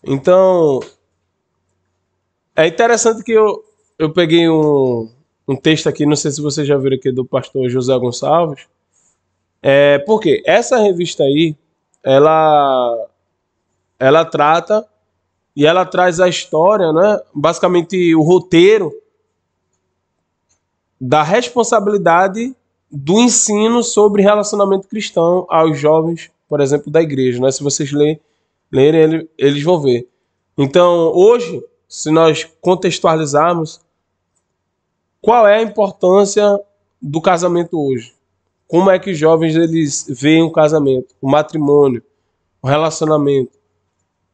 Então, é interessante que eu peguei um texto aqui, não sei se vocês já viram aqui, do pastor José Gonçalves. Porque essa revista aí, ela trata e ela traz a história, né? Basicamente o roteiro da responsabilidade do ensino sobre relacionamento cristão aos jovens, por exemplo, da igreja, né? Se vocês lerem, eles vão ver. Então, hoje, se nós contextualizarmos, qual é a importância do casamento hoje? Como é que os jovens eles veem o casamento, o matrimônio, o relacionamento?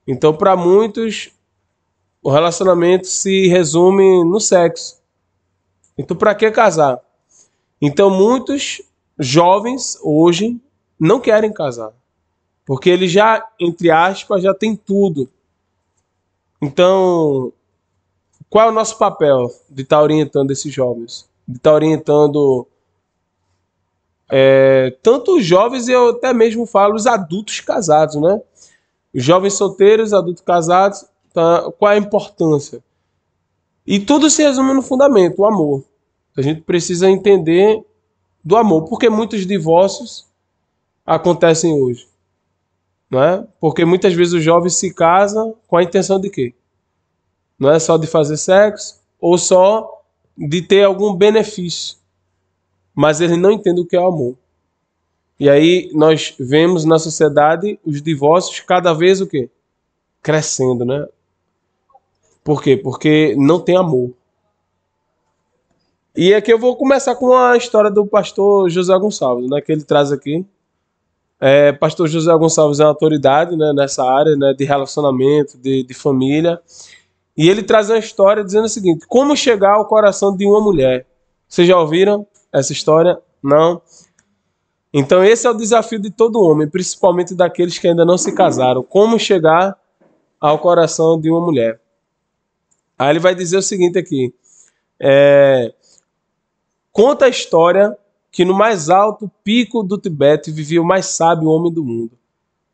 Então, para muitos, o relacionamento se resume no sexo. Então, para que casar? Então, muitos jovens hoje não querem casar, porque eles já, entre aspas, já têm tudo. Então, qual é o nosso papel de estar orientando esses jovens? De estar orientando tanto os jovens, e eu até mesmo falo os adultos casados, né? Os jovens solteiros, adultos casados, tá? Qual é a importância? E tudo se resume no fundamento, o amor. A gente precisa entender do amor, porque muitos divórcios acontecem hoje, não é? Porque muitas vezes os jovens se casam com a intenção de quê? Não é só de fazer sexo ou só de ter algum benefício, mas eles não entendem o que é o amor. E aí nós vemos na sociedade os divórcios cada vez o quê? Crescendo, né? Por quê? Porque não tem amor. E aqui eu vou começar com a história do pastor José Gonçalves, né, que ele traz aqui. Pastor José Gonçalves é uma autoridade, né, nessa área, né, de relacionamento, de família. E ele traz uma história dizendo o seguinte: como chegar ao coração de uma mulher. Vocês já ouviram essa história? Não? Então esse é o desafio de todo homem, principalmente daqueles que ainda não se casaram. Como chegar ao coração de uma mulher. Aí ele vai dizer o seguinte aqui. Conta a história que no mais alto pico do Tibete vivia o mais sábio homem do mundo.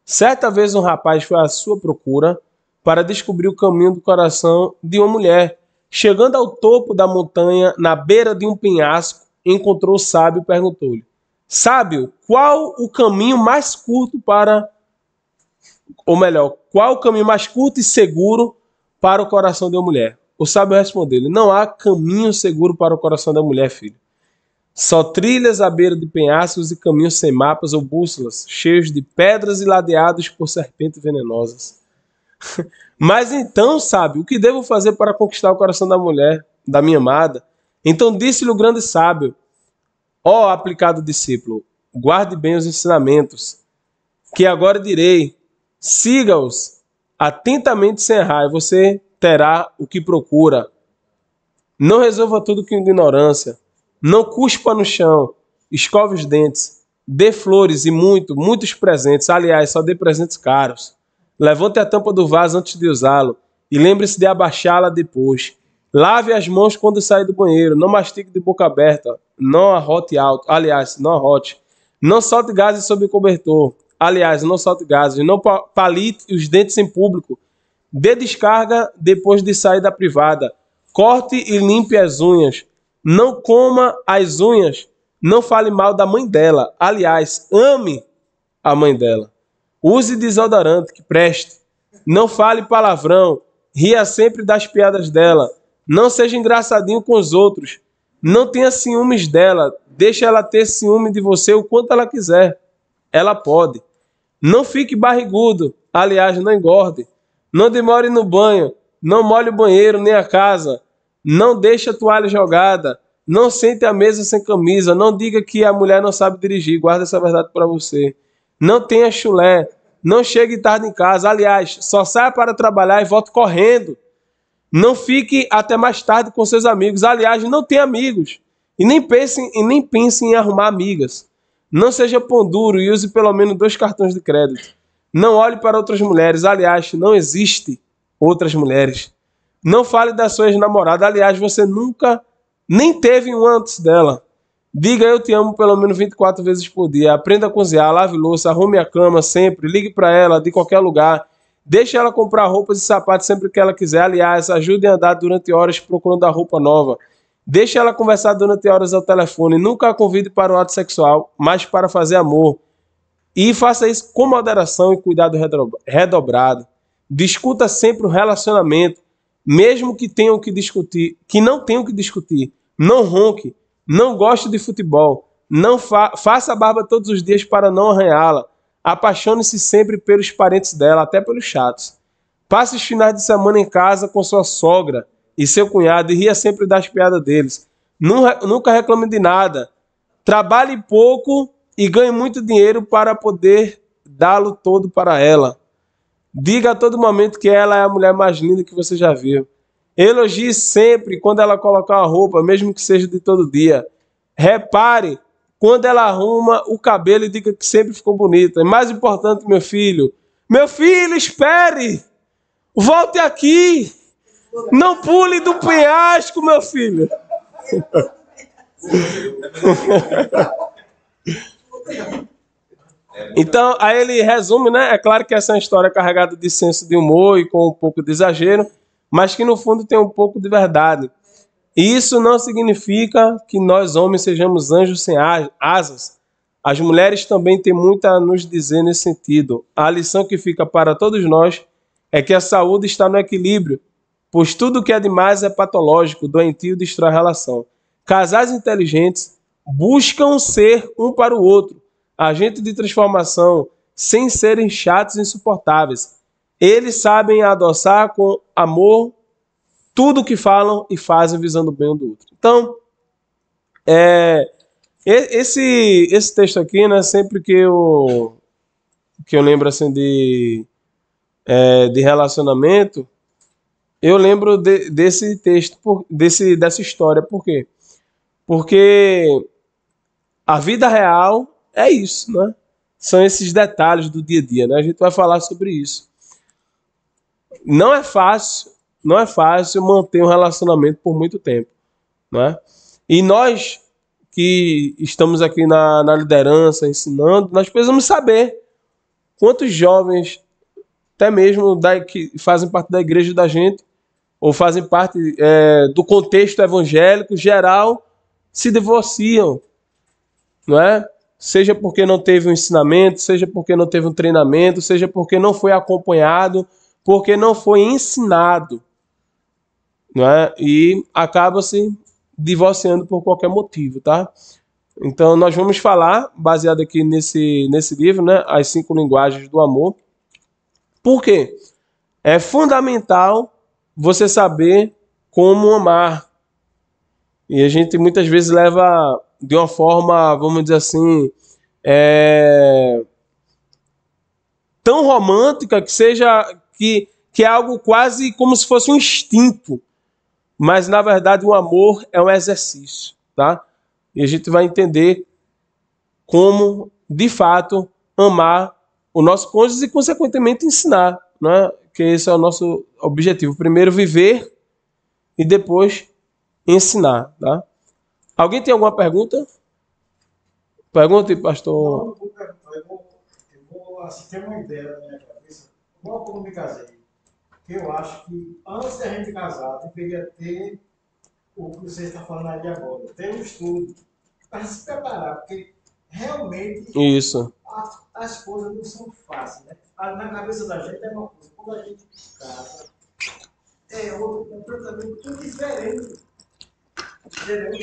Certa vez um rapaz foi à sua procura para descobrir o caminho do coração de uma mulher. Chegando ao topo da montanha, na beira de um penhasco, encontrou o sábio e perguntou-lhe: Sábio, qual o caminho mais curto para... Ou melhor, qual o caminho mais curto e seguro para o coração de uma mulher? O sábio respondeu-lhe: Não há caminho seguro para o coração da mulher, filho. Só trilhas à beira de penhascos e caminhos sem mapas ou bússolas, cheios de pedras e ladeados por serpentes venenosas. Mas então, sábio, o que devo fazer para conquistar o coração da mulher, da minha amada? Então disse-lhe o grande sábio: Ó aplicado discípulo, guarde bem os ensinamentos, que agora direi, siga-os atentamente sem errar, e você terá o que procura. Não resolva tudo com ignorância. Não cuspa no chão, escove os dentes, dê flores e muitos presentes. Aliás, só dê presentes caros. Levante a tampa do vaso antes de usá-lo e lembre-se de abaixá-la depois. Lave as mãos quando sair do banheiro. Não mastigue de boca aberta. Não arrote alto. Aliás, não arrote. Não solte gases sob o cobertor. Aliás, não solte gases. Não palite os dentes em público. Dê descarga depois de sair da privada. Corte e limpe as unhas. Não coma as unhas, não fale mal da mãe dela. Aliás, ame a mãe dela. Use desodorante que preste. Não fale palavrão, ria sempre das piadas dela. Não seja engraçadinho com os outros. Não tenha ciúmes dela, deixe ela ter ciúme de você o quanto ela quiser. Ela pode. Não fique barrigudo, aliás, não engorde. Não demore no banho, não molhe o banheiro nem a casa. Não deixe a toalha jogada. Não sente à mesa sem camisa. Não diga que a mulher não sabe dirigir. Guarda essa verdade para você. Não tenha chulé. Não chegue tarde em casa. Aliás, só saia para trabalhar e volte correndo. Não fique até mais tarde com seus amigos. Aliás, não tenha amigos. E nem pense em arrumar amigas. Não seja pão duro e use pelo menos 2 cartões de crédito. Não olhe para outras mulheres. Aliás, não existe outras mulheres. Não fale da sua ex-namorada. Aliás, você nunca nem teve um antes dela. Diga eu te amo pelo menos 24 vezes por dia. Aprenda a cozinhar, lave louça, arrume a cama sempre. Ligue para ela de qualquer lugar. Deixe ela comprar roupas e sapatos sempre que ela quiser. Aliás, ajude a andar durante horas procurando a roupa nova. Deixe ela conversar durante horas ao telefone. Nunca a convide para o ato sexual, mas para fazer amor. E faça isso com moderação e cuidado redobrado. Discuta sempre o relacionamento, mesmo que tenham que discutir, que não tenham que discutir. Não ronque, não goste de futebol. Não faça a barba todos os dias para não arranhá-la. Apaixone-se sempre pelos parentes dela, até pelos chatos. Passe os finais de semana em casa com sua sogra e seu cunhado e ria sempre das piadas deles. Nunca reclame de nada. Trabalhe pouco e ganhe muito dinheiro para poder dá-lo todo para ela. Diga a todo momento que ela é a mulher mais linda que você já viu. Elogie sempre quando ela colocar uma roupa, mesmo que seja de todo dia. Repare quando ela arruma o cabelo e diga que sempre ficou bonita. É mais importante, meu filho, espere! Volte aqui! Não pule do penhasco, meu filho! Então, aí ele resume, né? É claro que essa é uma história carregada de senso de humor e com um pouco de exagero, mas que no fundo tem um pouco de verdade. E isso não significa que nós homens sejamos anjos sem asas. As mulheres também têm muito a nos dizer nesse sentido. A lição que fica para todos nós é que a saúde está no equilíbrio, pois tudo que é demais é patológico, doentio e destrói a relação. Casais inteligentes buscam ser um para o outro, agente de transformação, sem serem chatos e insuportáveis. Eles sabem adoçar com amor tudo o que falam e fazem visando o bem um do outro. Então, esse texto aqui, né, sempre que eu lembro assim de relacionamento, eu lembro desse texto, dessa história. Por quê? Porque a vida real é isso, né? São esses detalhes do dia a dia, né? A gente vai falar sobre isso. Não é fácil manter um relacionamento por muito tempo, né? E nós que estamos aqui na liderança, ensinando, nós precisamos saber quantos jovens, até mesmo que fazem parte da igreja da gente, ou fazem parte do contexto evangélico geral, se divorciam, não é? Seja porque não teve um ensinamento, seja porque não teve um treinamento, seja porque não foi acompanhado, porque não foi ensinado, não é? E acaba se divorciando por qualquer motivo, tá? Então nós vamos falar, baseado aqui nesse livro, né, As 5 Linguagens do Amor. Por quê? É fundamental você saber como amar. E a gente muitas vezes leva de uma forma, vamos dizer assim, tão romântica que é algo quase como se fosse um instinto. Mas, na verdade, o amor é um exercício, tá? E a gente vai entender como, de fato, amar o nosso cônjuge e, consequentemente, ensinar, né? Que esse é o nosso objetivo. Primeiro, viver e depois ensinar, tá? Alguém tem alguma pergunta? Pergunte, pastor. Não, eu vou perguntar. Eu vou assim, ter uma ideia na minha cabeça. Igual quando me casei. Eu acho que antes da gente casar, deveria ter o que você está falando ali agora. Ter um estudo para se preparar, porque realmente Isso. as coisas não são fáceis, né? Na cabeça da gente é uma coisa. Quando a gente casa, é outra completamente tudo diferente. Entendeu?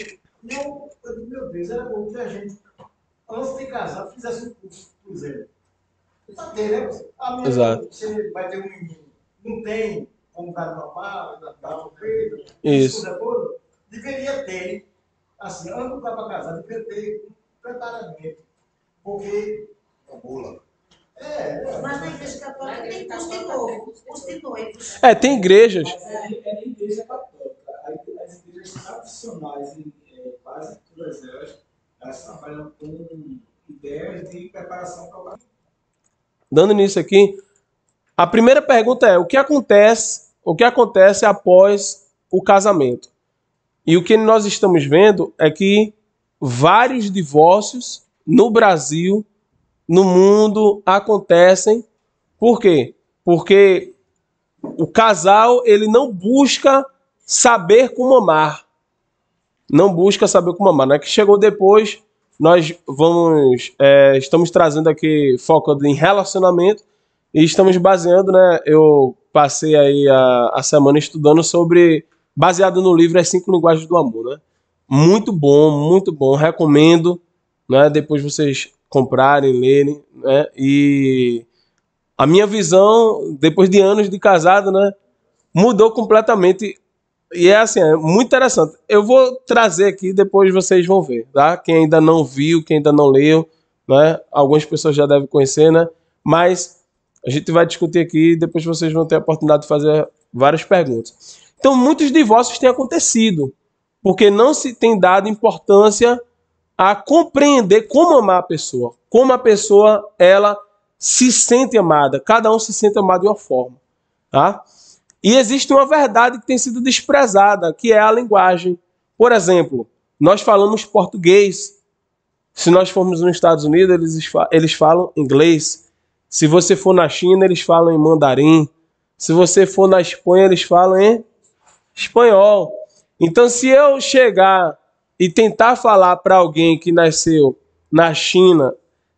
E eu digo, meu Deus, era bom que a gente, antes de casar, fizesse um curso, por exemplo. Pra ter, né? A minha, Exato. você vai ter um menino, não tem como dar mamar, dar no peito, Isso. coisa toda. Deveria ter, assim, antes do para casar, deveria ter um preparamento. Porque. Bula. Mas na igreja católica tem curso de novo, curso de noivos. Tem igrejas. Mas é a igreja católica. As igrejas tradicionais, em quase todas elas trabalham com ideias de preparação para o casamento. Dando nisso aqui, a primeira pergunta é: o que acontece após o casamento? E o que nós estamos vendo é que vários divórcios no Brasil, no mundo, acontecem. Por quê? Porque o casal, ele não busca saber como amar. Não busca saber como amar. Não é que chegou depois, nós estamos trazendo aqui foco em relacionamento e estamos baseando, né? Eu passei aí a semana estudando baseado no livro As 5 Linguagens do Amor, né? Muito bom, recomendo, né? Depois vocês comprarem, lerem, né? E a minha visão, depois de anos de casado, né? Mudou completamente. E é assim, é muito interessante. Eu vou trazer aqui, depois vocês vão ver, tá? Quem ainda não viu, quem ainda não leu, né? Algumas pessoas já devem conhecer, né? Mas a gente vai discutir aqui e depois vocês vão ter a oportunidade de fazer várias perguntas. Então, muitos divórcios têm acontecido, porque não se tem dado importância a compreender como amar a pessoa. Como a pessoa, ela se sente amada. Cada um se sente amado de uma forma, tá? E existe uma verdade que tem sido desprezada, que é a linguagem. Por exemplo, nós falamos português. Se nós formos nos Estados Unidos, eles falam inglês. Se você for na China, eles falam em mandarim. Se você for na Espanha, eles falam em espanhol. Então, se eu chegar e tentar falar para alguém que nasceu na China,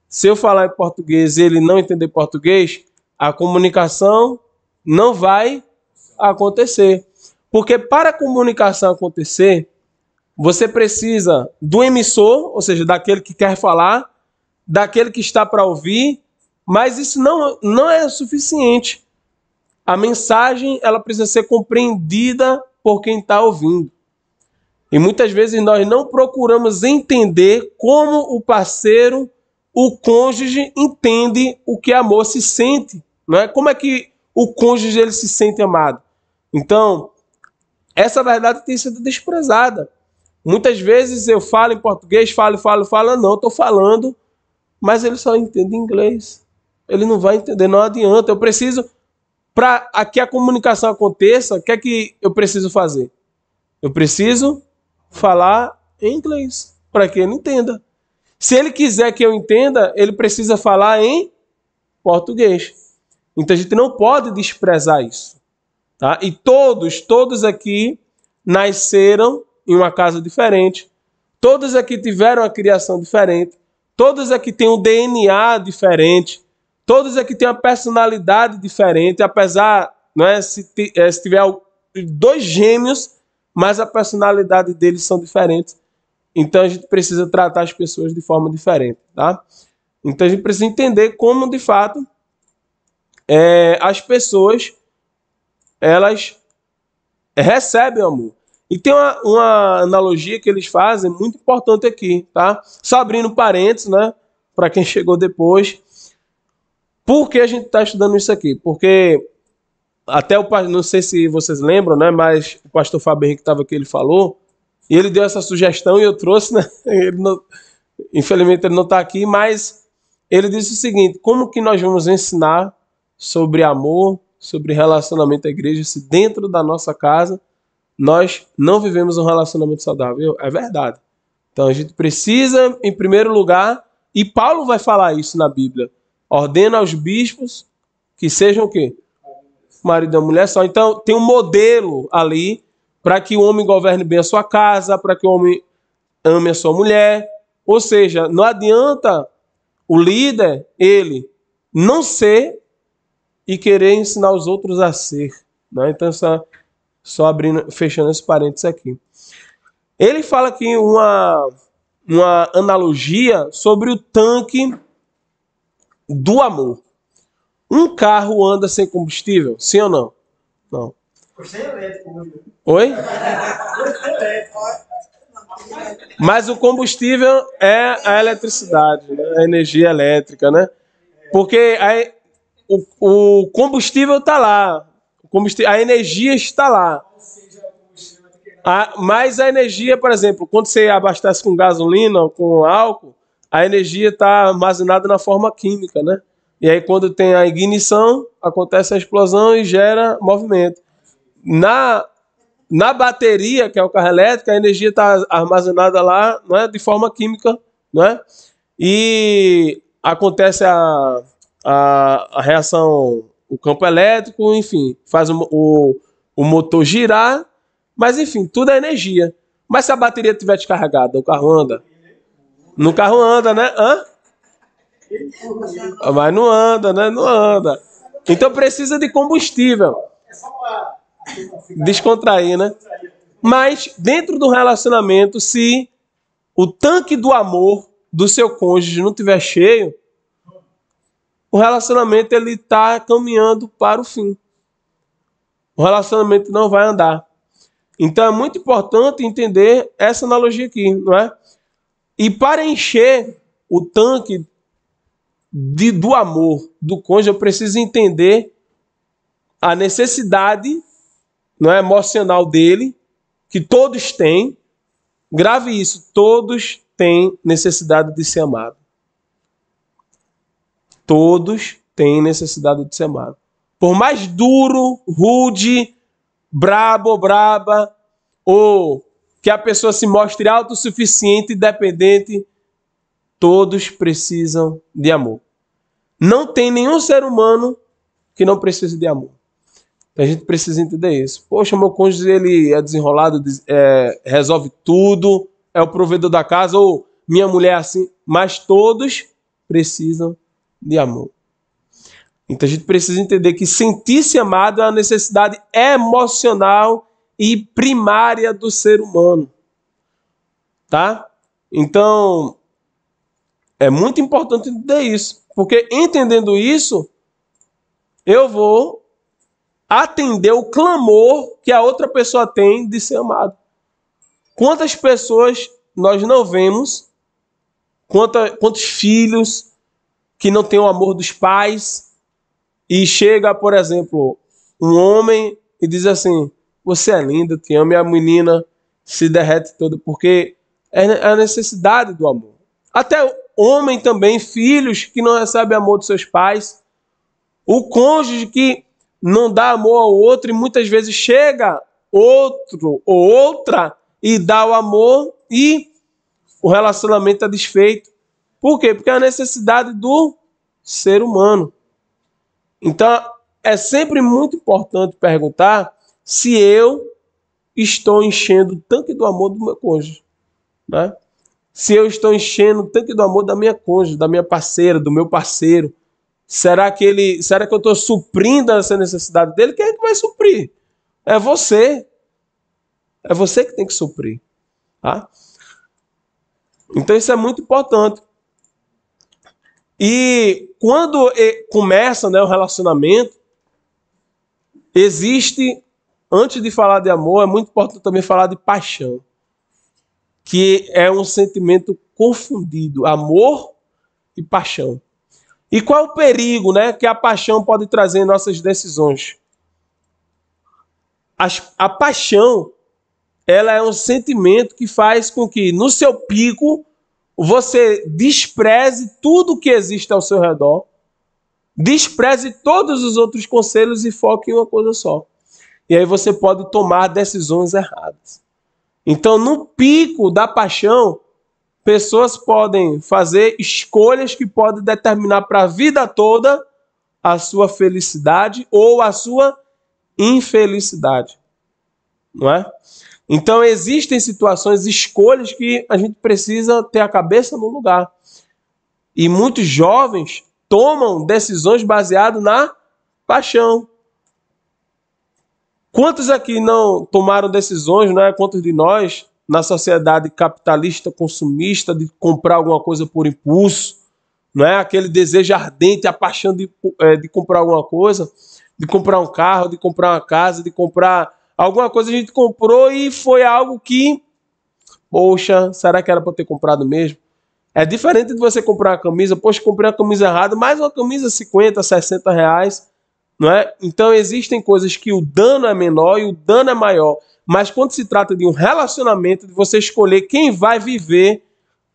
se eu falar em português e ele não entender português, a comunicação não vai acontecer. Porque para a comunicação acontecer, você precisa do emissor, ou seja, daquele que quer falar, daquele que está para ouvir, mas isso não é suficiente. A mensagem, ela precisa ser compreendida por quem está ouvindo. E muitas vezes nós não procuramos entender como o parceiro, o cônjuge, entende o que amor se sente. Não é? Como é que o cônjuge ele se sente amado? Então, essa verdade tem sido desprezada. Muitas vezes eu falo em português, falo, não, estou falando, mas ele só entende inglês. Ele não vai entender, não adianta. Eu preciso, para que a comunicação aconteça, o que é que eu preciso fazer? Eu preciso falar em inglês, para que ele entenda. Se ele quiser que eu entenda, ele precisa falar em português. Então a gente não pode desprezar isso. Tá? E todos aqui nasceram em uma casa diferente. Todos aqui tiveram uma criação diferente. Todos aqui têm um DNA diferente. Todos aqui têm uma personalidade diferente. Apesar, não é, se tiver 2 gêmeos, mas a personalidade deles são diferentes. Então a gente precisa tratar as pessoas de forma diferente. Tá? Então a gente precisa entender como, de fato, as pessoas elas recebem amor. E tem uma analogia que eles fazem muito importante aqui, tá? Só abrindo parênteses, né? Para quem chegou depois. Por que a gente está estudando isso aqui? Porque até não sei se vocês lembram, né? Mas o pastor Fábio Henrique estava aqui, ele falou, e ele deu essa sugestão e eu trouxe, né? Infelizmente ele não está aqui, mas ele disse o seguinte: como que nós vamos ensinar sobre amor, sobre relacionamento à igreja, se dentro da nossa casa nós não vivemos um relacionamento saudável? É verdade. Então a gente precisa, em primeiro lugar, e Paulo vai falar isso na Bíblia, ordena aos bispos que sejam o quê? Marido e mulher só. Então tem um modelo ali para que o homem governe bem a sua casa, para que o homem ame a sua mulher. Ou seja, não adianta o líder, ele, não ser e querer ensinar os outros a ser. Né? Então, só abrindo, fechando esse parênteses aqui. Ele fala aqui uma analogia sobre o tanque do amor. Um carro anda sem combustível? Sim ou não? Não. Você é elétrico hoje. Oi? Mas o combustível é a eletricidade, né? A energia elétrica, né? Porque o combustível está lá, a energia está lá. Mas a energia, por exemplo, quando você abastece com gasolina ou com álcool, a energia está armazenada na forma química, né? E aí quando tem a ignição, acontece a explosão e gera movimento. Na bateria, que é o carro elétrico, a energia está armazenada lá, não é? De forma química, não é? E acontece a reação o campo elétrico, enfim, faz o motor girar, mas enfim, tudo é energia. Mas se a bateria estiver descarregada, o carro anda? No carro anda, né? Hã? Mas não anda, né? Não anda. Então precisa de combustível. É só para Descontrair, né? Mas dentro do relacionamento, se o tanque do amor do seu cônjuge não estiver cheio, o relacionamento ele está caminhando para o fim. O relacionamento não vai andar. Então é muito importante entender essa analogia aqui, não é? E para encher o tanque do amor do cônjuge, eu preciso entender a necessidade, não é, emocional dele, que todos têm. Grave isso, todos têm necessidade de ser amado. Todos têm necessidade de ser amado. Por mais duro, rude, brabo ou braba, ou que a pessoa se mostre autossuficiente e dependente, todos precisam de amor. Não tem nenhum ser humano que não precise de amor. A gente precisa entender isso. Poxa, meu cônjuge ele é desenrolado, resolve tudo, é o provedor da casa, ou minha mulher é assim, mas todos precisam de amor. Então a gente precisa entender que sentir-se amado é uma necessidade emocional e primária do ser humano. Tá? Então, é muito importante entender isso. Porque entendendo isso, eu vou atender o clamor que a outra pessoa tem de ser amado. Quantas pessoas nós não vemos, quantos filhos que não têm o amor dos pais, e chega, por exemplo, um homem e diz assim, você é linda, eu te amo, e a menina se derrete toda, porque é a necessidade do amor. Até homem também, filhos que não recebem amor dos seus pais, o cônjuge que não dá amor ao outro e muitas vezes chega outro ou outra e dá o amor e o relacionamento é desfeito. Por quê? Porque é a necessidade do ser humano. Então, é sempre muito importante perguntar se eu estou enchendo o tanque do amor do meu cônjuge, né? Se eu estou enchendo o tanque do amor da minha cônjuge, da minha parceira, do meu parceiro. Será que eu estou suprindo essa necessidade dele? Quem é que vai suprir? É você. É você que tem que suprir. Tá? Então isso é muito importante. E quando começa, né, o relacionamento, existe, antes de falar de amor, é muito importante também falar de paixão. Que é um sentimento confundido, amor e paixão. E qual é o perigo, né, que a paixão pode trazer em nossas decisões? A paixão, ela é um sentimento que faz com que, no seu pico, você despreze tudo que existe ao seu redor, despreze todos os outros conselhos e foque em uma coisa só. E aí você pode tomar decisões erradas. Então, no pico da paixão, pessoas podem fazer escolhas que podem determinar para a vida toda a sua felicidade ou a sua infelicidade. Não é? Então, existem situações, escolhas que a gente precisa ter a cabeça no lugar. E muitos jovens tomam decisões baseadas na paixão. Quantos aqui não tomaram decisões, não é? Quantos de nós, na sociedade capitalista, consumista, de comprar alguma coisa por impulso, não é? Aquele desejo ardente, a paixão de comprar alguma coisa, de comprar um carro, de comprar uma casa, de comprar alguma coisa, a gente comprou e foi algo que, poxa, será que era para ter comprado mesmo? É diferente de você comprar uma camisa, poxa, comprei uma camisa errada, mais uma camisa 50, 60 reais, não é? Então existem coisas que o dano é menor e o dano é maior. Mas quando se trata de um relacionamento, de você escolher quem vai viver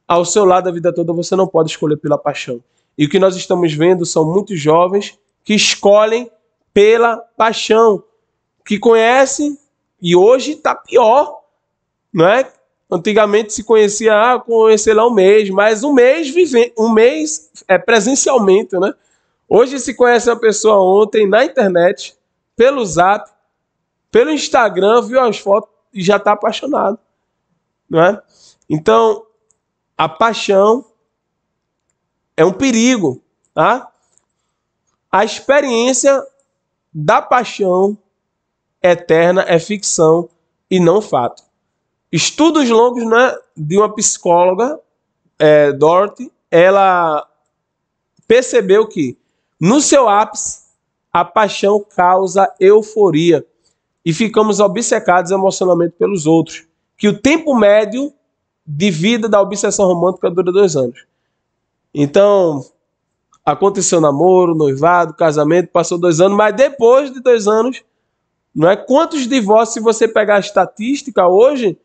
ao seu lado a vida toda, você não pode escolher pela paixão. E o que nós estamos vendo são muitos jovens que escolhem pela paixão, que conhecem, e hoje está pior, não é? Antigamente se conhecia, conhecer lá um mês, mas um mês presencialmente, né? Hoje se conhece uma pessoa ontem na internet, pelo Zap, pelo Instagram, viu as fotos e já está apaixonado, não é? Então, a paixão é um perigo, tá? A experiência da paixão eterna é ficção e não fato. Estudos longos, né, de uma psicóloga, Dorothy, ela percebeu que, no seu ápice, a paixão causa euforia e ficamos obcecados emocionalmente pelos outros, que o tempo médio de vida da obsessão romântica dura 2 anos. Então, aconteceu namoro, noivado, casamento, passou 2 anos, mas depois de 2 anos, não é? Quantos divórcios, se você pegar a estatística hoje,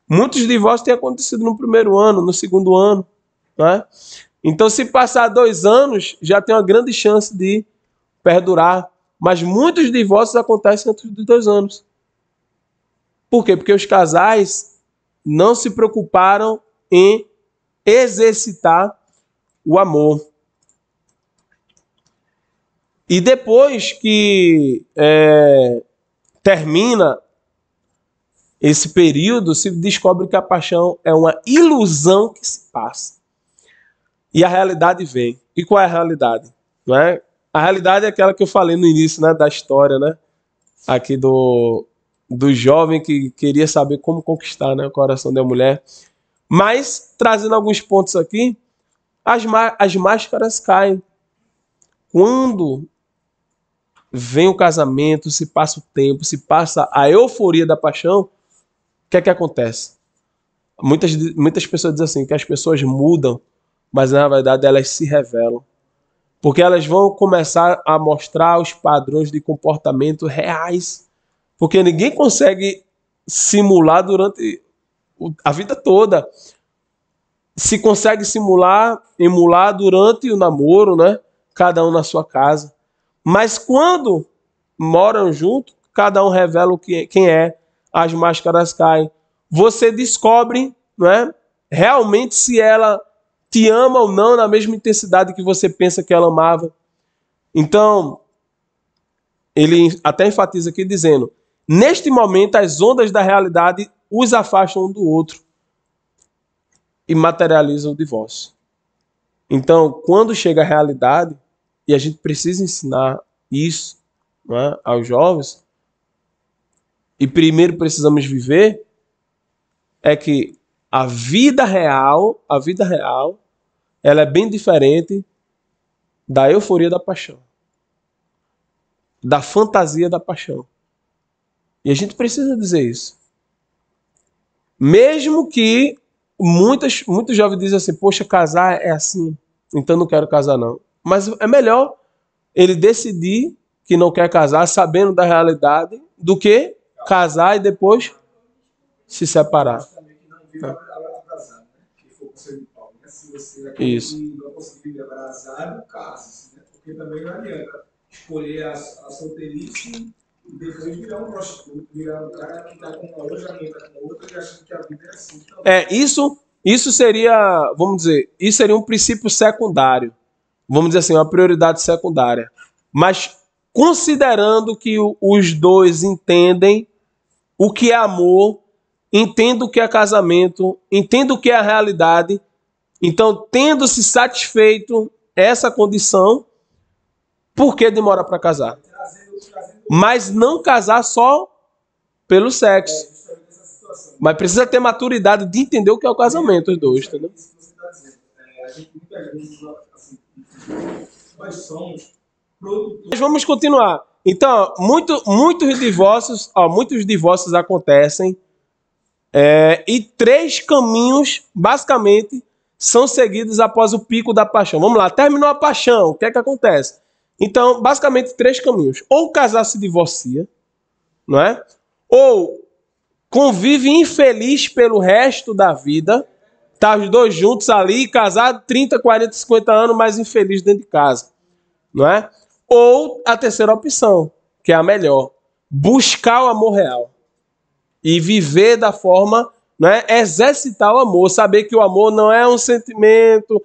muitos divórcios têm acontecido no primeiro ano, no segundo ano, não é? Então, se passar 2 anos, já tem uma grande chance de perdurar. Mas muitos divórcios acontecem antes de 2 anos. Por quê? Porque os casais não se preocuparam em exercitar o amor. E depois que termina esse período, se descobre que a paixão é uma ilusão que se passa. E a realidade vem. E qual é a realidade? Não é? A realidade é aquela que eu falei no início, né, da história, né? Aqui do jovem que queria saber como conquistar, né, o coração da mulher. Mas, trazendo alguns pontos aqui, as máscaras caem. Quando vem o casamento, se passa o tempo, se passa a euforia da paixão, o que é que acontece? Muitas pessoas dizem assim, que as pessoas mudam, mas na verdade elas se revelam. Porque elas vão começar a mostrar os padrões de comportamento reais. Porque ninguém consegue simular durante a vida toda. Se consegue emular durante o namoro, né? Cada um na sua casa. Mas quando moram junto, cada um revela quem é. As máscaras caem. Você descobre, não é? Realmente se ela te ama ou não na mesma intensidade que você pensa que ela amava. Então, ele até enfatiza aqui dizendo, neste momento as ondas da realidade os afastam um do outro e materializam o divórcio. Então, quando chega a realidade, e a gente precisa ensinar isso, não é, aos jovens, e primeiro precisamos viver, é que a vida real, ela é bem diferente da euforia da paixão, da fantasia da paixão. E a gente precisa dizer isso. Mesmo que muitos jovens dizem assim, poxa, casar é assim, então não quero casar não. Mas é melhor ele decidir que não quer casar, sabendo da realidade, do que casar e depois se separar. Isso. Não conseguir levar azar no caso, né? Porque também não adianta escolher a solteirice e depois virar um prostituto, virar um cara que está com uma outra, tá com outra e acha que a vida é assim. Então, isso seria, vamos dizer, isso seria um princípio secundário. Vamos dizer assim, uma prioridade secundária. Mas considerando que os dois entendem o que é amor, entendem o que é casamento, entendem o que é a realidade. Então, tendo se satisfeito essa condição, por que demora para casar? Mas não casar só pelo sexo. Mas precisa ter maturidade de entender o que é o casamento, os dois, entendeu? Mas vamos continuar. Então, muitos divórcios acontecem e 3 caminhos, basicamente, são seguidos após o pico da paixão. Vamos lá, terminou a paixão, o que é que acontece? Então, basicamente, 3 caminhos. Ou o casal se divorcia, não é? Ou convive infeliz pelo resto da vida, tá os dois juntos ali, casados 30, 40, 50 anos, mas infeliz dentro de casa, não é? Ou a terceira opção, que é a melhor, buscar o amor real e viver da forma, não é? Exercitar o amor, saber que o amor não é um sentimento,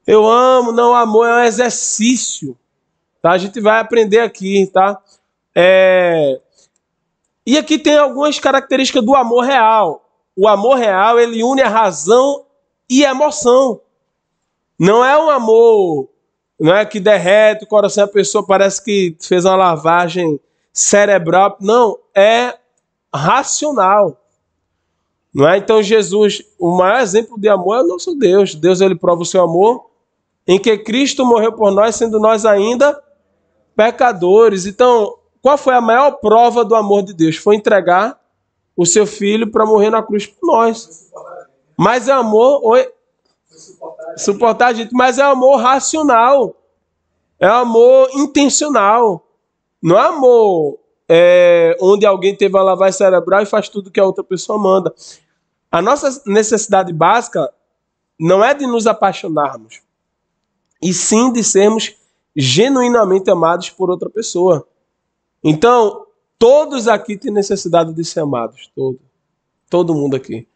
eu amo, não, o amor é um exercício, tá? A gente vai aprender aqui, tá? E aqui tem algumas características do amor real. O amor real, ele une a razão e a emoção. Não é um amor, não é que derrete o coração, a pessoa parece que fez uma lavagem cerebral. Não, é racional. Não é? Então Jesus, o maior exemplo de amor é o nosso Deus. Deus, ele prova o seu amor em que Cristo morreu por nós, sendo nós ainda pecadores. Então, qual foi a maior prova do amor de Deus? Foi entregar o seu filho para morrer na cruz por nós. Mas é amor... Suportar a gente, mas é amor racional. É amor intencional. Não é amor onde alguém teve a lavagem cerebral e faz tudo que a outra pessoa manda. A nossa necessidade básica não é de nos apaixonarmos, e sim de sermos genuinamente amados por outra pessoa. Então, todos aqui têm necessidade de ser amados. Todo mundo aqui.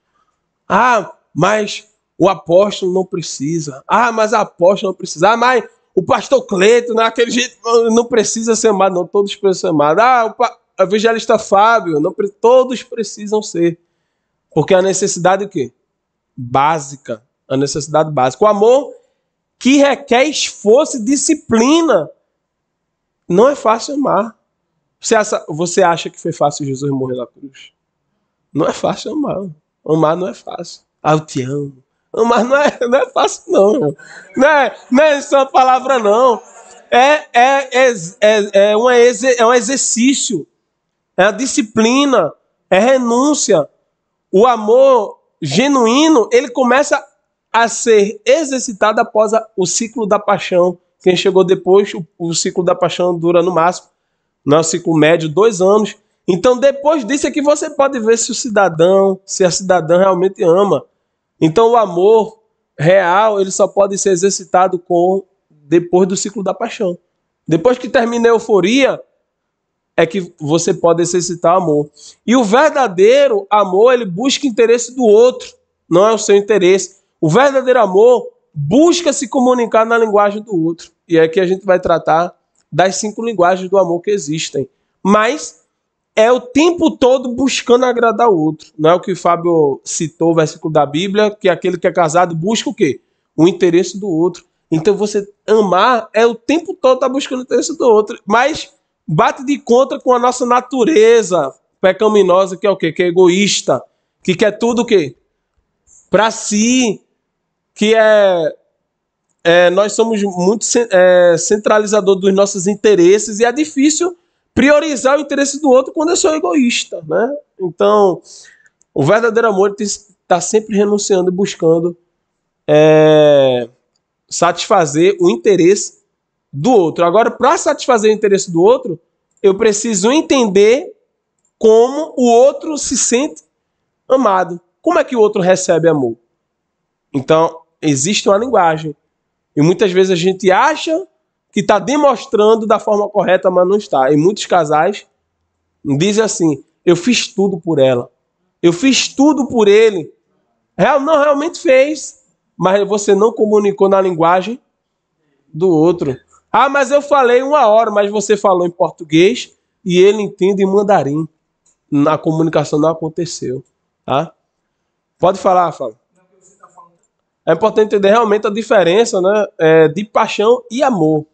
Ah, mas o apóstolo não precisa. Ah, mas a apóstola não precisa. Ah, mas o pastor Cleito, naquele jeito, não precisa ser amado. Não, todos precisam ser amados. Ah, o evangelista Fábio, não, todos precisam ser. Porque a necessidade o quê? Básica. A necessidade básica. O amor que requer esforço e disciplina. Não é fácil amar. Você acha que foi fácil Jesus morrer na cruz? Não é fácil amar. Amar não é fácil. Ah, eu te amo. Amar não é fácil, não. Não é só uma palavra, não. É um exercício. É a disciplina. É renúncia. O amor genuíno, ele começa a ser exercitado após o ciclo da paixão. Quem chegou depois, o ciclo da paixão dura no máximo, no ciclo médio, 2 anos. Então, depois disso é que você pode ver se a cidadã realmente ama. Então, o amor real, ele só pode ser exercitado depois do ciclo da paixão. Depois que termina a euforia, é que você pode exercitar o amor. E o verdadeiro amor, ele busca o interesse do outro, não é o seu interesse. O verdadeiro amor busca se comunicar na linguagem do outro. E é aqui a gente vai tratar das 5 linguagens do amor que existem. Mas é o tempo todo buscando agradar o outro. Não é o que o Fábio citou, o versículo da Bíblia, que aquele que é casado busca o quê? O interesse do outro. Então você amar é o tempo todo estar buscando o interesse do outro. Mas bate de conta com a nossa natureza pecaminosa, que é o quê? Que é egoísta. Que quer tudo o quê? Para si. Que nós somos muito centralizadores dos nossos interesses e é difícil priorizar o interesse do outro quando eu sou egoísta, né? Então, o verdadeiro amor está sempre renunciando e buscando satisfazer o interesse do outro. Agora, para satisfazer o interesse do outro, eu preciso entender como o outro se sente amado. Como é que o outro recebe amor? Então, existe uma linguagem. E muitas vezes a gente acha que está demonstrando da forma correta, mas não está. E muitos casais dizem assim, eu fiz tudo por ela. Eu fiz tudo por ele. Não, realmente fez. Mas você não comunicou na linguagem do outro. Ah, mas eu falei 1 hora, mas você falou em português e ele entende em mandarim. A comunicação não aconteceu. Tá? Pode falar, Fábio. É importante entender realmente a diferença, né, de paixão e amor.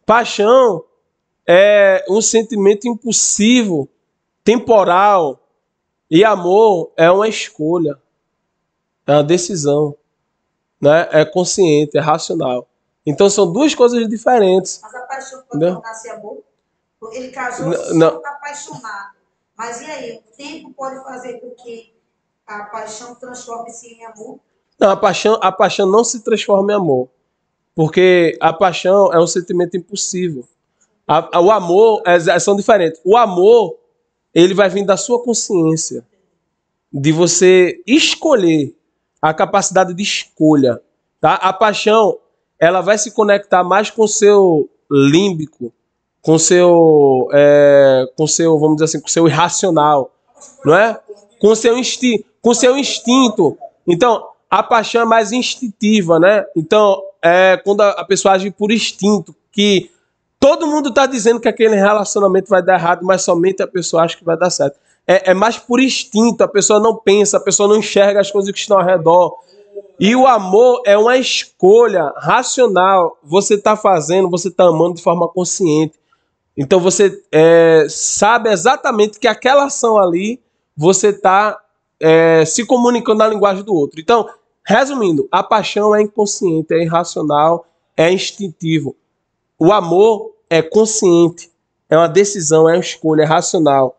Paixão é um sentimento impulsivo, temporal. E amor é uma escolha. É uma decisão. Né? É consciente, é racional. Então são 2 coisas diferentes. Mas a paixão pode tornar-se amor? Ele casou só apaixonado. Mas e aí? O tempo pode fazer com que a paixão transforme-se em amor? Não, a paixão não se transforma em amor. Porque a paixão é um sentimento impulsivo. O amor são diferentes. O amor, ele vai vir da sua consciência. De você escolher. A capacidade de escolha. Tá? A paixão, ela vai se conectar mais com o seu límbico. Com o seu, vamos dizer assim, com o seu irracional. Não é? Com o seu instinto. Então, a paixão é mais instintiva, né? Então, quando a pessoa age por instinto, que Todo mundo está dizendo que aquele relacionamento vai dar errado, mas somente a pessoa acha que vai dar certo. É mais por instinto, a pessoa não pensa, a pessoa não enxerga as coisas que estão ao redor. E o amor é uma escolha racional. Você está fazendo, você está amando de forma consciente. Então você sabe exatamente que aquela ação ali, você está se comunicando na linguagem do outro. Então, resumindo, a paixão é inconsciente, é irracional, é instintivo. O amor é consciente, é uma decisão, é uma escolha, é racional.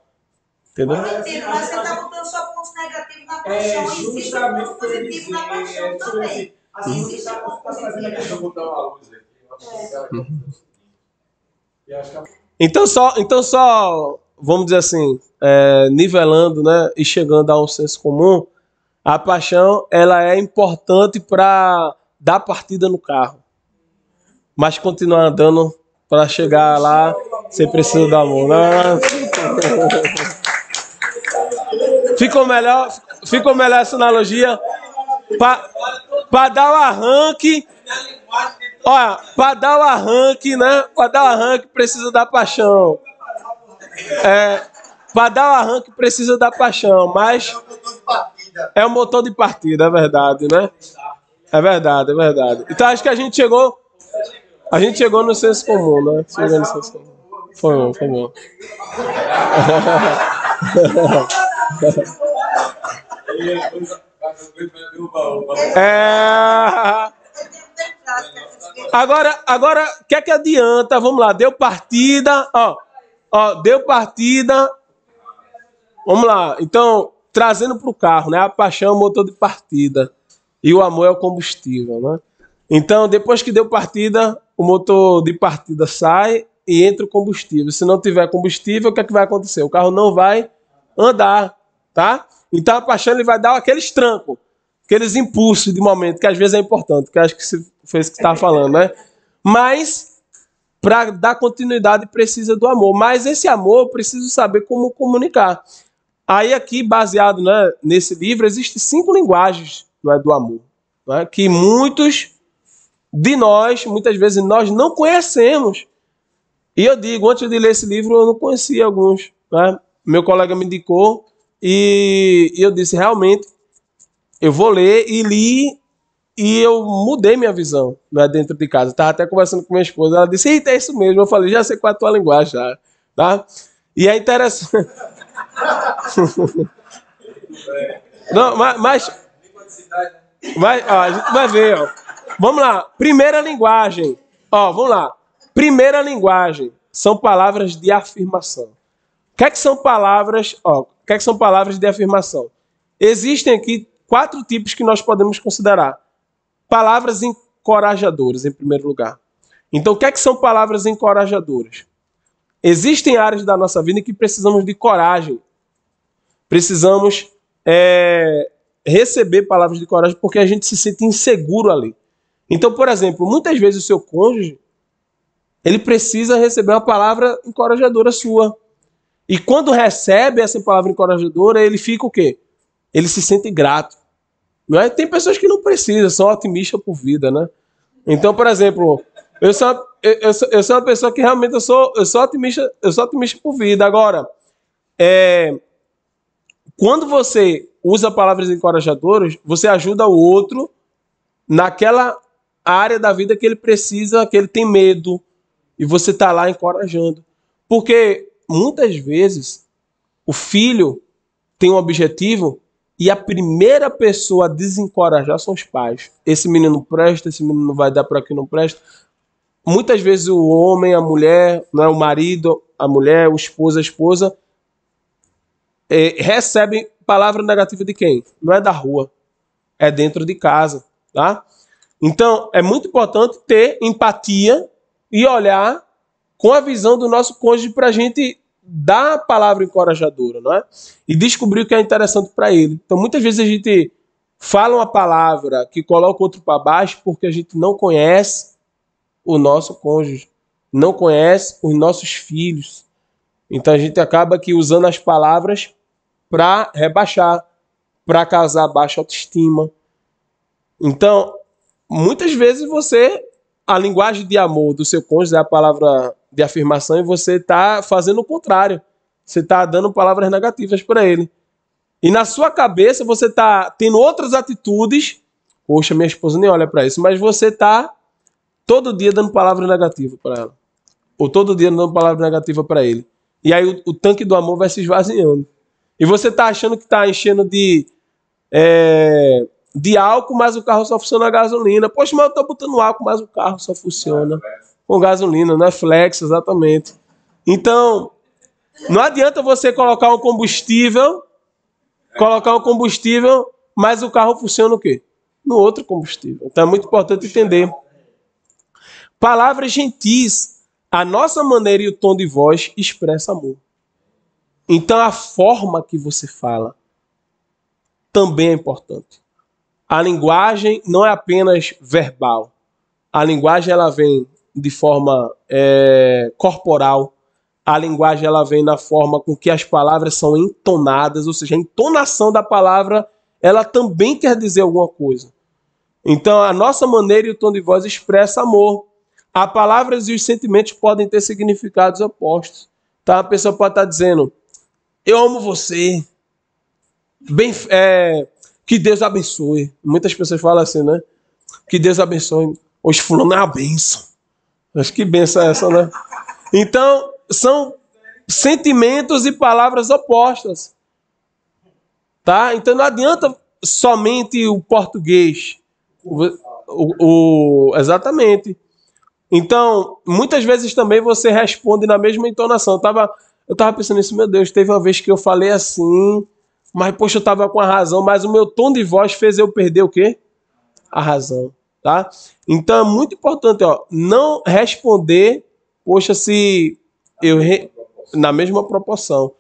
Entendeu? Eu entendo, mas você está botando só pontos negativos na paixão. Existe um ponto positivo na paixão também. Existe um ponto positivo. Então só, vamos dizer assim, nivelando, né, e chegando a um senso comum, a paixão ela é importante para dar partida no carro. Mas continuar andando para chegar lá, você precisa do amor. Né? Ficou melhor essa analogia para dar o arranque. Olha, para dar o arranque, né? Para dar o arranque precisa da paixão. Para dar o arranque precisa da paixão, mas é o motor de partida, é verdade, né? É verdade. Então acho que a gente chegou no senso comum, né? Chegou no senso comum. Foi bom. Agora, o que é que adianta? Vamos lá, deu partida, deu partida. Vamos lá, então, trazendo para o carro, né? A paixão é o motor de partida e o amor é o combustível, né? Então, depois que deu partida, o motor de partida sai e entra o combustível. Se não tiver combustível, o que é que vai acontecer? O carro não vai andar, tá? Então, a paixão ele vai dar aqueles trancos, aqueles impulsos de momento, que às vezes é importante, que acho que foi isso que você estava falando, né? Mas, para dar continuidade, precisa do amor. Mas esse amor, preciso saber como comunicar. Aí aqui, baseado, né, nesse livro, existem 5 linguagens, não é, do amor, né, que muitas vezes, nós não conhecemos. E eu digo, antes de ler esse livro, eu não conhecia alguns. Né? Meu colega me indicou e eu disse, realmente, eu vou ler e li e eu mudei minha visão, né, dentro de casa. Estava até conversando com minha esposa, ela disse, eita, é isso mesmo. Eu falei, já sei qual é a tua linguagem, já. Tá? E é interessante... Não, mas a gente vai ver, ó. Vamos lá, primeira linguagem. Vamos lá. Primeira linguagem são palavras de afirmação. O que é que são palavras? O que é que são palavras de afirmação? Existem aqui 4 tipos que nós podemos considerar. Palavras encorajadoras, em primeiro lugar. Então, o que é que são palavras encorajadoras? Existem áreas da nossa vida em que precisamos de coragem. Precisamos receber palavras de coragem porque a gente se sente inseguro ali. Então, por exemplo, muitas vezes o seu cônjuge, ele precisa receber uma palavra encorajadora sua. E quando recebe essa palavra encorajadora, ele fica o quê? Ele se sente grato. Não é? Tem pessoas que não precisam, são otimistas por vida, né? Então, por exemplo, eu sou uma pessoa que realmente eu sou otimista por vida. Agora, quando você usa palavras encorajadoras, você ajuda o outro naquela área da vida que ele precisa, que ele tem medo, e você está lá encorajando. Porque muitas vezes o filho tem um objetivo e a primeira pessoa a desencorajar são os pais. Esse menino presta, esse menino não vai dar para aqui, não presta. Muitas vezes o homem, a mulher, né, o marido, a mulher, o esposo, a esposa, recebem palavra negativa de quem? Não é da rua, é dentro de casa, tá? Então, é muito importante ter empatia e olhar com a visão do nosso cônjuge para a gente dar a palavra encorajadora, não é? E descobrir o que é interessante para ele. Então, muitas vezes a gente fala uma palavra que coloca o outro para baixo porque a gente não conhece o nosso cônjuge, não conhece os nossos filhos. Então, a gente acaba aqui usando as palavras para rebaixar, para causar baixa autoestima. Então, muitas vezes você a linguagem de amor do seu cônjuge é a palavra de afirmação e você está fazendo o contrário. Você está dando palavras negativas para ele. E na sua cabeça você está tendo outras atitudes. Poxa, minha esposa nem olha para isso. Mas você está todo dia dando palavra negativa para ela. Ou todo dia dando palavra negativa para ele. E aí o tanque do amor vai se esvaziando. E você está achando que está enchendo de álcool, mas o carro só funciona a gasolina. Poxa, mas eu estou botando álcool, mas o carro só funciona com gasolina, não é flex, exatamente. Então, não adianta você colocar um combustível, mas o carro funciona o quê? No outro combustível. Então é muito importante entender. Palavras gentis. A nossa maneira e o tom de voz expressa amor. Então a forma que você fala também é importante. A linguagem não é apenas verbal. A linguagem ela vem de forma corporal. A linguagem ela vem na forma com que as palavras são entonadas, ou seja, a entonação da palavra ela também quer dizer alguma coisa. Então a nossa maneira e o tom de voz expressa amor. As palavras e os sentimentos podem ter significados opostos. Tá? A pessoa pode estar dizendo, eu amo você, que Deus abençoe. Muitas pessoas falam assim, né? Que Deus abençoe. Hoje fulano é uma bênção. Acho que bênção é essa, né? Então, são sentimentos e palavras opostas. Tá? Então não adianta somente o português. Exatamente. Então, muitas vezes também você responde na mesma entonação. Eu tava pensando nisso, meu Deus, teve uma vez que eu falei assim, mas poxa, eu tava com a razão, mas o meu tom de voz fez eu perder o quê? A razão, tá? Então é muito importante, não responder, poxa, se eu na mesma proporção.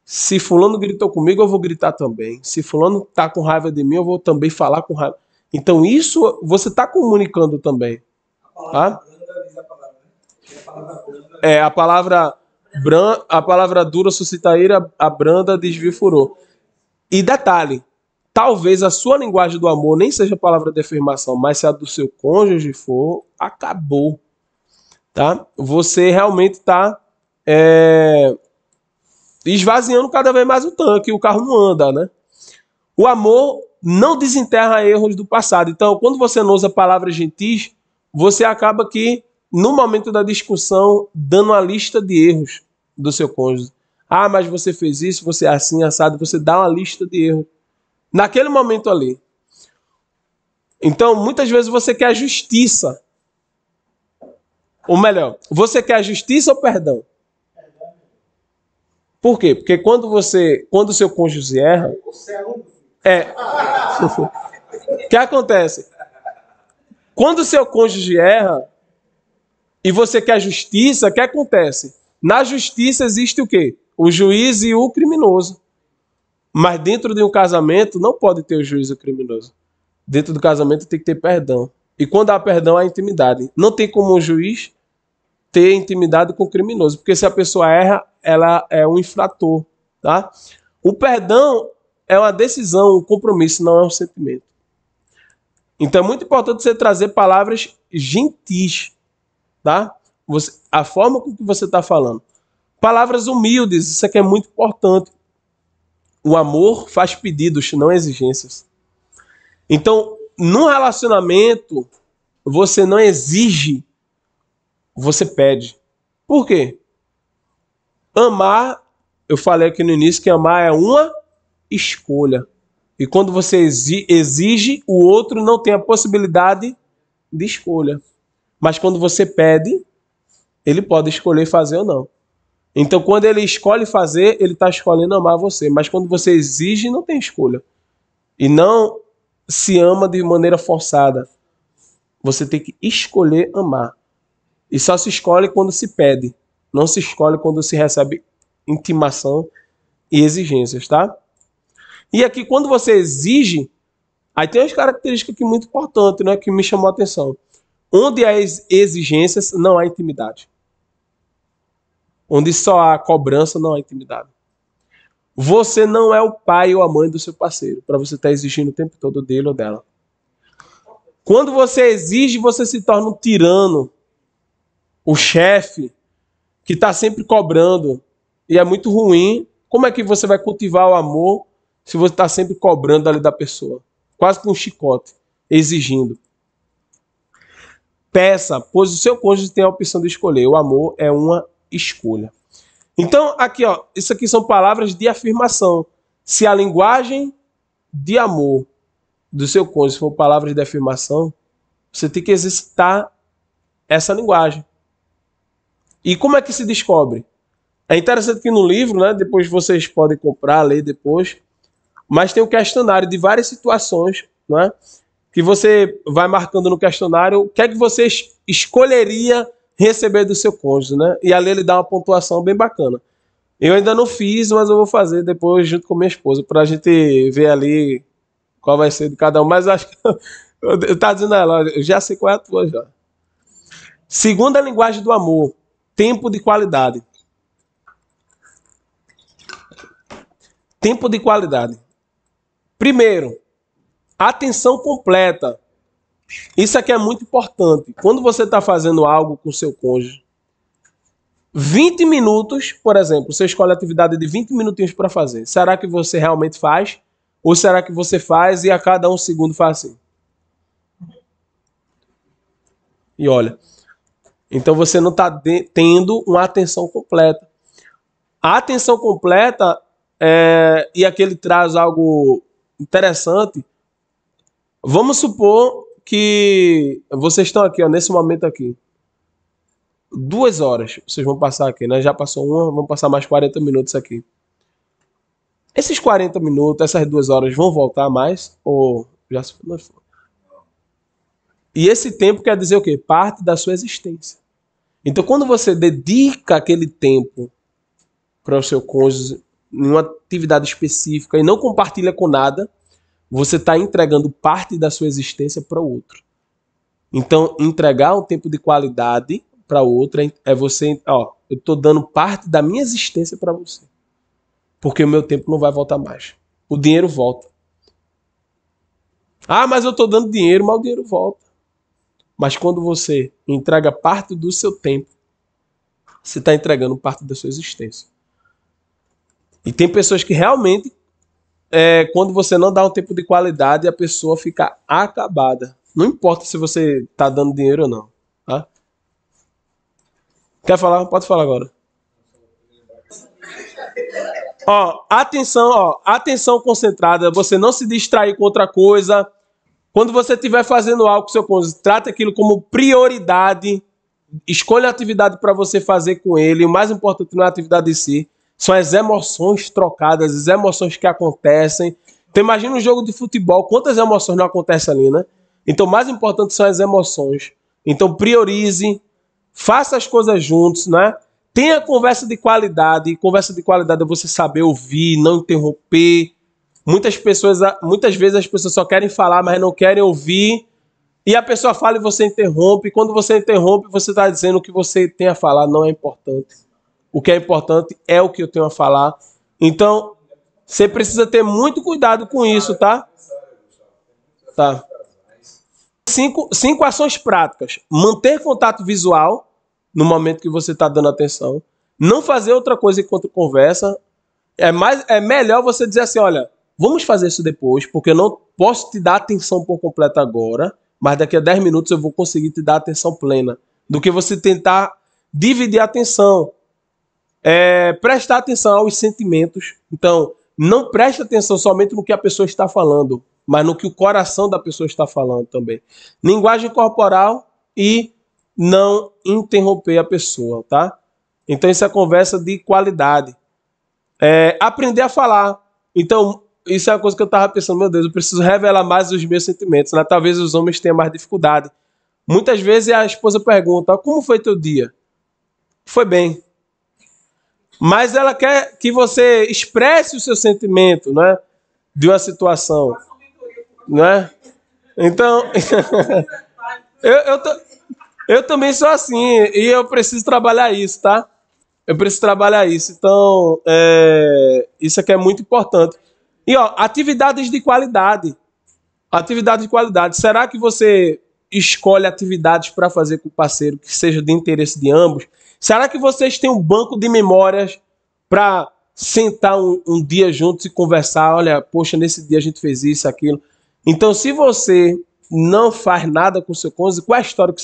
Se fulano gritou comigo, eu vou gritar também. Se fulano tá com raiva de mim, eu vou também falar com raiva. Então isso você tá comunicando também, tá? A palavra dura suscita ira, a branda desvia o furor. E detalhe, talvez a sua linguagem do amor nem seja a palavra de afirmação, mas se a do seu cônjuge for, acabou. Tá? Você realmente está esvaziando cada vez mais o tanque, o carro não anda, né? O amor não desenterra erros do passado. Então, quando você não usa palavras gentis, você acaba que no momento da discussão, dando uma lista de erros do seu cônjuge. Ah, mas você fez isso, você é assim, assado. Você dá uma lista de erros. Naquele momento ali. Então, muitas vezes você quer a justiça. Ou melhor, você quer a justiça ou perdão? Por quê? Porque quando o seu cônjuge erra... O que acontece? Quando o seu cônjuge erra, e você quer justiça, o que acontece? Na justiça existe o quê? O juiz e o criminoso. Mas dentro de um casamento não pode ter o juiz e o criminoso. Dentro do casamento tem que ter perdão. E quando há perdão, há intimidade. Não tem como o juiz ter intimidade com o criminoso. Porque se a pessoa erra, ela é um infrator. Tá? O perdão é uma decisão, um compromisso, não é um sentimento. Então é muito importante você trazer palavras gentis. Tá? A forma com que você está falando. Palavras humildes, isso aqui é muito importante. O amor faz pedidos, não exigências. Então, num relacionamento, você não exige, você pede. Por quê? Amar, eu falei aqui no início que amar é uma escolha. E quando você exige, o outro não tem a possibilidade de escolha. Mas quando você pede, ele pode escolher fazer ou não. Então, quando ele escolhe fazer, ele está escolhendo amar você. Mas quando você exige, não tem escolha. E não se ama de maneira forçada. Você tem que escolher amar. E só se escolhe quando se pede. Não se escolhe quando se recebe intimação e exigências, tá? E aqui, quando você exige, aí tem umas características aqui muito importantes, né, que me chamou a atenção. Onde há exigências, não há intimidade. Onde só há cobrança, não há intimidade. Você não é o pai ou a mãe do seu parceiro, para você estar exigindo o tempo todo dele ou dela. Quando você exige, você se torna um tirano. O chefe que está sempre cobrando. E é muito ruim. Como é que você vai cultivar o amor se você está sempre cobrando ali da pessoa? Quase com um chicote, exigindo. Peça, pois o seu cônjuge tem a opção de escolher. O amor é uma escolha. Então, aqui, ó, isso aqui são palavras de afirmação. Se a linguagem de amor do seu cônjuge for palavras de afirmação, você tem que exercitar essa linguagem. E como é que se descobre? É interessante que no livro, né, depois vocês podem comprar, ler depois, mas tem um questionário de várias situações, né, que você vai marcando no questionário o que é que você escolheria receber do seu cônjuge, né? E ali ele dá uma pontuação bem bacana. Eu ainda não fiz, mas eu vou fazer depois junto com minha esposa, para a gente ver ali qual vai ser de cada um. Mas acho que eu tava dizendo a ela, eu já sei qual é a tua já. Segunda linguagem do amor, tempo de qualidade. Tempo de qualidade. Primeiro, atenção completa. Isso aqui é muito importante. Quando você está fazendo algo com o seu cônjuge, 20 minutos, por exemplo, você escolhe a atividade de 20 minutinhos para fazer. Será que você realmente faz? Ou será que você faz e a cada um segundo faz assim? E olha, então você não está tendo uma atenção completa. A atenção completa, e aqui ele traz algo interessante. Vamos supor que vocês estão aqui, ó, nesse momento aqui. 2 horas vocês vão passar aqui, né? Já passou uma, vão passar mais 40 minutos aqui. Esses 40 minutos, essas 2 horas vão voltar mais? Ou já se foi? E esse tempo quer dizer o quê? Parte da sua existência. Então, quando você dedica aquele tempo para o seu cônjuge em uma atividade específica e não compartilha com nada, você está entregando parte da sua existência para o outro. Então, entregar um tempo de qualidade para o outro é você, ó, eu estou dando parte da minha existência para você. Porque o meu tempo não vai voltar mais. O dinheiro volta. Ah, mas eu estou dando dinheiro, mas o dinheiro volta. Mas quando você entrega parte do seu tempo, você está entregando parte da sua existência. E tem pessoas que realmente, quando você não dá um tempo de qualidade, a pessoa fica acabada. Não importa se você está dando dinheiro ou não. Tá? Quer falar? Pode falar agora. Atenção concentrada. Você não se distrair com outra coisa. Quando você estiver fazendo algo com seu cônjuge, trate aquilo como prioridade. Escolha a atividade para você fazer com ele. O mais importante não é a atividade em si. São as emoções trocadas, as emoções que acontecem. Então imagina um jogo de futebol, quantas emoções não acontecem ali, né? Então o mais importante são as emoções. Então priorize, faça as coisas juntos, né? Tenha conversa de qualidade. Conversa de qualidade é você saber ouvir, não interromper. Muitas vezes as pessoas só querem falar, mas não querem ouvir. E a pessoa fala e você interrompe. Quando você interrompe, você está dizendo que o que você tem a falar não é importante. O que é importante é o que eu tenho a falar. Então, você precisa ter muito cuidado com isso, tá? Tá. 5 ações práticas. Manter contato visual no momento que você está dando atenção. Não fazer outra coisa enquanto conversa. É melhor você dizer assim, olha, vamos fazer isso depois, porque eu não posso te dar atenção por completo agora, mas daqui a 10 minutos eu vou conseguir te dar atenção plena. Do que você tentar dividir a atenção. Prestar atenção aos sentimentos. Então, não preste atenção somente no que a pessoa está falando, mas no que o coração da pessoa está falando também. Linguagem corporal e não interromper a pessoa, tá? Então, isso é conversa de qualidade. Aprender a falar. Então, isso é uma coisa que eu estava pensando, meu Deus, eu preciso revelar mais os meus sentimentos, né? Talvez os homens tenham mais dificuldade. Muitas vezes a esposa pergunta, como foi teu dia? Foi bem. Mas ela quer que você expresse o seu sentimento, né, de uma situação, né? Então, eu também sou assim e eu preciso trabalhar isso, tá? Eu preciso trabalhar isso. Então, isso aqui é muito importante. E, ó, atividades de qualidade. atividade de qualidade. Será que você escolhe atividades para fazer com o parceiro que seja de interesse de ambos? Será que vocês têm um banco de memórias para sentar um dia juntos e conversar? Olha, poxa, nesse dia a gente fez isso, aquilo. Então, se você não faz nada com o seu cônjuge, qual é a história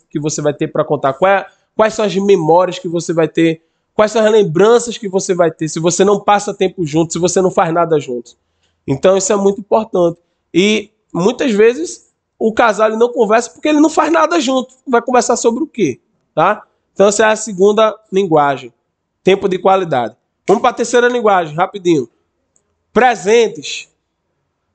que você vai ter para contar? Quais são as memórias que você vai ter? Quais são as lembranças que você vai ter se você não passa tempo junto, se você não faz nada junto? Então, isso é muito importante. E muitas vezes o casal ele não conversa porque ele não faz nada junto. Vai conversar sobre o quê? Tá? Então, essa é a segunda linguagem. Tempo de qualidade. Vamos para a terceira linguagem, rapidinho. Presentes.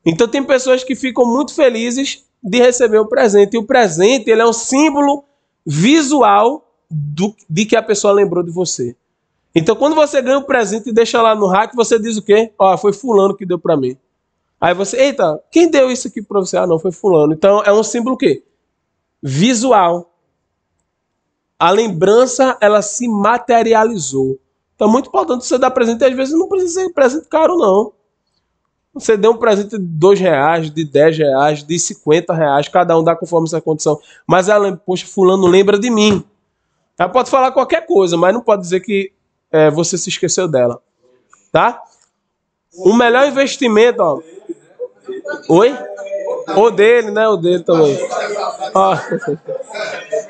Então, tem pessoas que ficam muito felizes de receber o presente. E o presente ele é um símbolo visual de que a pessoa lembrou de você. Então, quando você ganha um presente e deixa lá no rack, você diz o quê? Ó, foi fulano que deu para mim. Aí você, eita, quem deu isso aqui para você? Ah, não, foi fulano. Então, é um símbolo o quê? Visual. A lembrança, ela se materializou. Então, é muito importante você dar presente. E às vezes não precisa ser presente caro, não. Você deu um presente de R$2, de R$10, de R$50, cada um dá conforme essa condição. Mas ela lembra, poxa, fulano lembra de mim. Ela pode falar qualquer coisa, mas não pode dizer que você se esqueceu dela. Tá? O melhor investimento, ó. Oi? O dele, né? O dele também. Ó. Não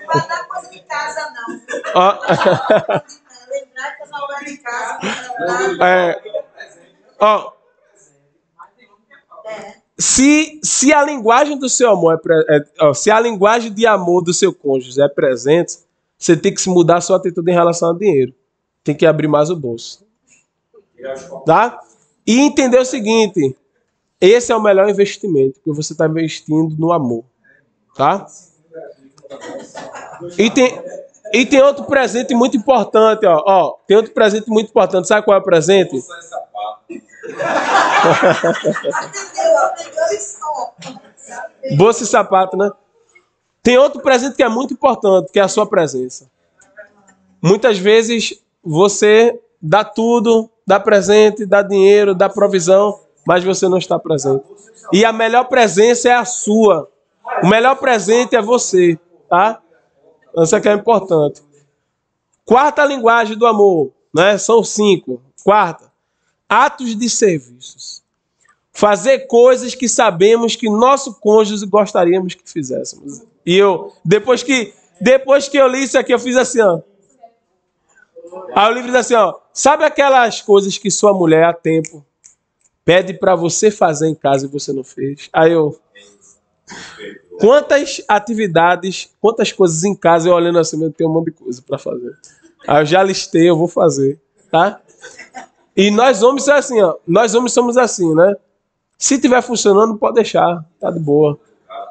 vai dar coisa de casa, não. Ó. Lembrar que eu não vai de casa. Ó. Se a linguagem do seu amor se a linguagem de amor do seu cônjuge é presente, você tem que se mudar a sua atitude em relação ao dinheiro. Tem que abrir mais o bolso. Tá? E entender o seguinte, esse é o melhor investimento, porque você está investindo no amor. Tá? E tem outro presente muito importante, ó. Tem outro presente muito importante. Sabe qual é o presente? Bolsa e sapato, né? Tem outro presente que é muito importante, que é a sua presença. Muitas vezes você dá tudo, dá presente, dá dinheiro, dá provisão, mas você não está presente. E a melhor presença é a sua. O melhor presente é você, tá? Isso aqui é importante. Quarta linguagem do amor, né? São 5. Quarta, atos de serviços. Fazer coisas que sabemos que nosso cônjuge gostaríamos que fizéssemos. E eu, depois que eu li isso aqui, eu fiz assim, ó. Aí o livro diz assim, ó. Sabe aquelas coisas que sua mulher há tempo pede para você fazer em casa e você não fez? Aí eu... Quantas atividades, quantas coisas em casa eu olhando assim, eu tenho um monte de coisa para fazer. Aí eu já listei, eu vou fazer, tá? E nós homens é assim, ó. Nós homens somos assim, né? Se tiver funcionando, pode deixar, tá de boa.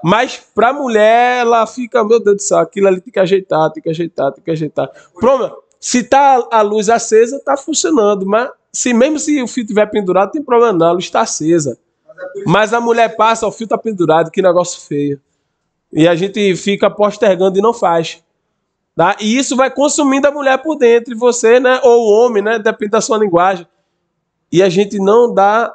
Mas pra mulher, ela fica, meu Deus do céu, aquilo ali tem que ajeitar, tem que ajeitar, tem que ajeitar. Pronto, se tá a luz acesa, tá funcionando. Mas mesmo se o fio estiver pendurado, não tem problema não, a luz está acesa. Mas a mulher passa, o fio tá pendurado, que negócio feio. E a gente fica postergando e não faz. Tá? E isso vai consumindo a mulher por dentro, e você, né? Ou o homem, né? Depende da sua linguagem. E a gente não dá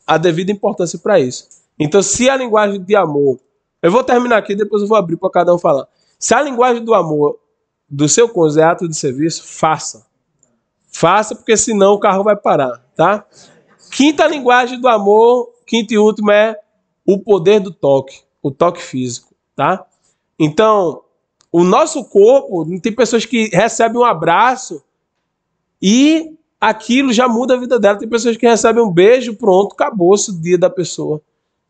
a devida importância para isso. Então, se a linguagem de amor... Eu vou terminar aqui, depois eu vou abrir para cada um falar. Se a linguagem do amor do seu cônjuge é ato de serviço, faça. Faça, porque senão o carro vai parar, tá? Quinta linguagem do amor, quinta e última, é o poder do toque. O toque físico, tá? Então, o nosso corpo... Tem pessoas que recebem um abraço e... aquilo já muda a vida dela. Tem pessoas que recebem um beijo, pronto, acabou-se o dia da pessoa.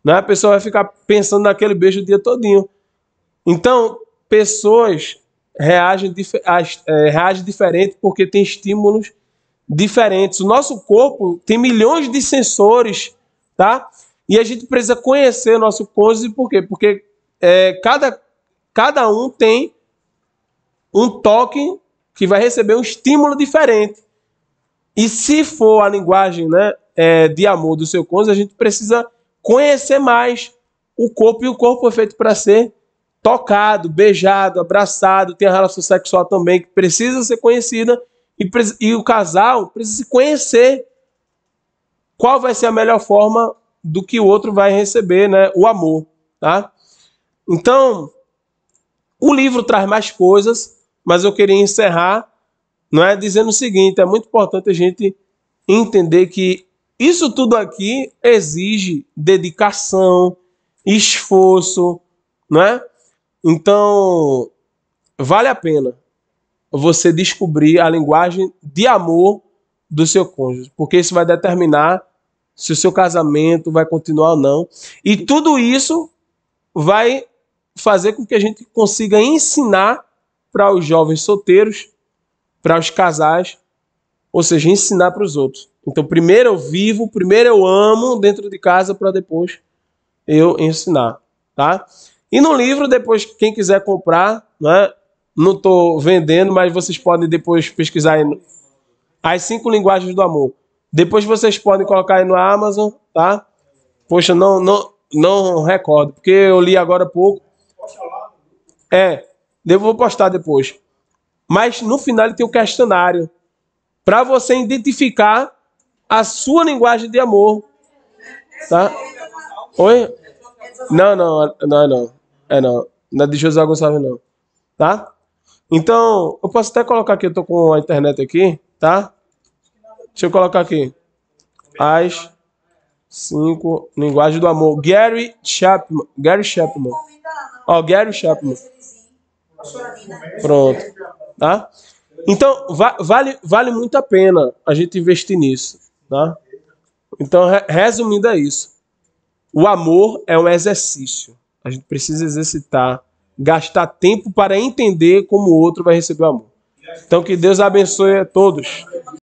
Né? A pessoa vai ficar pensando naquele beijo o dia todinho. Então, pessoas reagem diferente porque tem estímulos diferentes. O nosso corpo tem milhões de sensores, tá? E a gente precisa conhecer o nosso cônjuge, por quê? Porque cada um tem um toque que vai receber um estímulo diferente. E se for a linguagem, né, de amor do seu cônjuge, a gente precisa conhecer mais o corpo. E o corpo foi feito para ser tocado, beijado, abraçado. Tem a relação sexual também que precisa ser conhecida. E o casal precisa se conhecer. Qual vai ser a melhor forma do que o outro vai receber, né? O amor, tá? Então, o livro traz mais coisas, mas eu queria encerrar, não é, dizendo o seguinte: é muito importante a gente entender que isso tudo aqui exige dedicação, esforço, não é? Então, vale a pena você descobrir a linguagem de amor do seu cônjuge, porque isso vai determinar se o seu casamento vai continuar ou não. E tudo isso vai fazer com que a gente consiga ensinar para os jovens solteiros, para os casais, ou seja, ensinar para os outros. Então, primeiro eu vivo, primeiro eu amo dentro de casa, para depois eu ensinar, tá? E no livro, depois, quem quiser comprar, né? Não estou vendendo, mas vocês podem depois pesquisar aí as 5 linguagens do amor. Depois vocês podem colocar aí no Amazon, tá? Poxa, não recordo, porque eu li agora há pouco. Eu vou postar depois. Mas no final ele tem um questionário para você identificar a sua linguagem de amor, tá? Oi? Não. Não é de José Gonçalves, não. Tá? Então, eu posso até colocar aqui, eu tô com a internet aqui, tá? Deixa eu colocar aqui. As 5 linguagens do amor. Gary Chapman. Ó, Gary Chapman. Pronto. Tá? Então, vale muito a pena a gente investir nisso, tá? Então, resumindo é isso. O amor é um exercício. A gente precisa exercitar, gastar tempo para entender como o outro vai receber o amor. Então, que Deus abençoe a todos.